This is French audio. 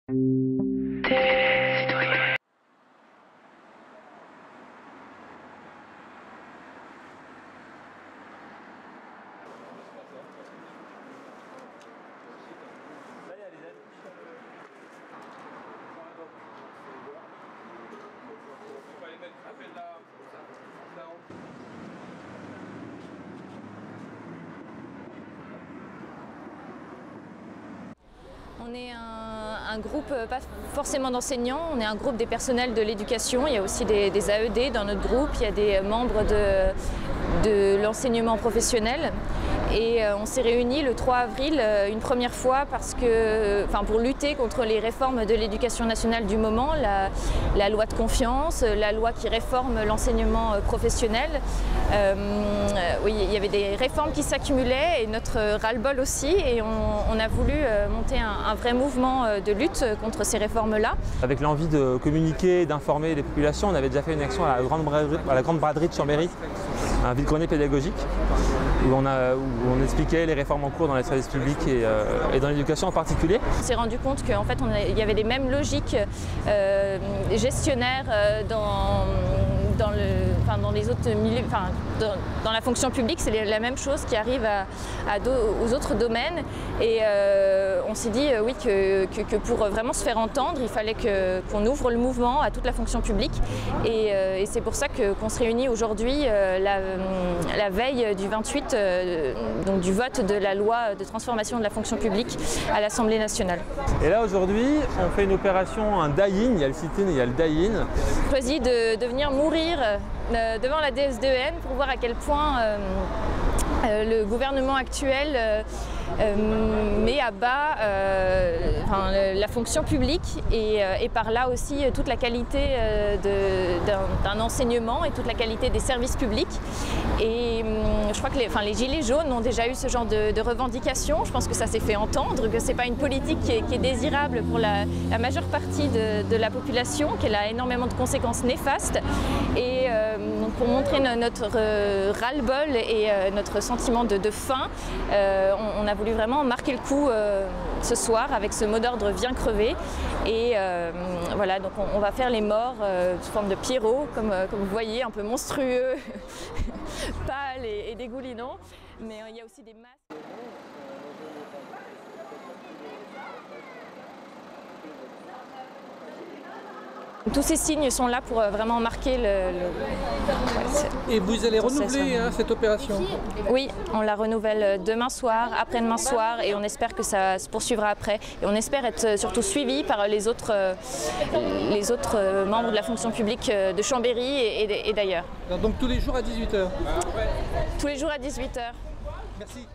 On est un groupe, pas forcément d'enseignants, on est un groupe des personnels de l'éducation. Il y a aussi des AED dans notre groupe, il y a des membres de l'enseignement professionnel. Et on s'est réunis le 3 avril une première fois pour lutter contre les réformes de l'éducation nationale du moment, la loi de confiance, la loi qui réforme l'enseignement professionnel. Oui, il y avait des réformes qui s'accumulaient et notre ras-le-bol aussi, et on a voulu monter un vrai mouvement de lutte contre ces réformes-là. Avec l'envie de communiquer et d'informer les populations, on avait déjà fait une action à la Grande Braderie de Chambéry, un vide-grenier pédagogique, où on expliquait les réformes en cours dans les services publics et dans l'éducation en particulier. On s'est rendu compte qu'en fait il y avait les mêmes logiques gestionnaires dans les autres milieux, dans la fonction publique, c'est la même chose qui arrive aux autres domaines. Et on s'est dit oui, que pour vraiment se faire entendre, il fallait qu'on ouvre le mouvement à toute la fonction publique. Et c'est pour ça qu'on se réunit aujourd'hui, la veille du 28, donc du vote de la loi de transformation de la fonction publique à l'Assemblée nationale. Et là aujourd'hui, on fait une opération, un die-in, il y a le sit-in et il y a le die-in. On a choisi de venir mourir devant la DS2N pour voir à quel point le gouvernement actuel met à bas la fonction publique et par là aussi toute la qualité d'un enseignement et toute la qualité des services publics. Et je crois que les Gilets jaunes ont déjà eu ce genre de revendications. Je pense que ça s'est fait entendre, que ce n'est pas une politique qui est désirable pour la majeure partie de la population, qu'elle a énormément de conséquences néfastes. Et pour montrer notre ras-le-bol et notre sentiment de faim, on a voulu vraiment marquer le coup ce soir avec ce mot d'ordre « Viens crever ». Et voilà, donc on va faire les morts sous forme de pierrots, comme vous voyez, un peu monstrueux, pâles et dégoulinants. Mais il y a aussi des masques. Tous ces signes sont là pour vraiment marquer Et vous allez renouveler cette opération? Oui, on la renouvelle demain soir, après-demain soir, et on espère que ça se poursuivra après. Et on espère être surtout suivi par les autres membres de la fonction publique de Chambéry et d'ailleurs. Donc tous les jours à 18 h? Tous les jours à 18 h. Merci.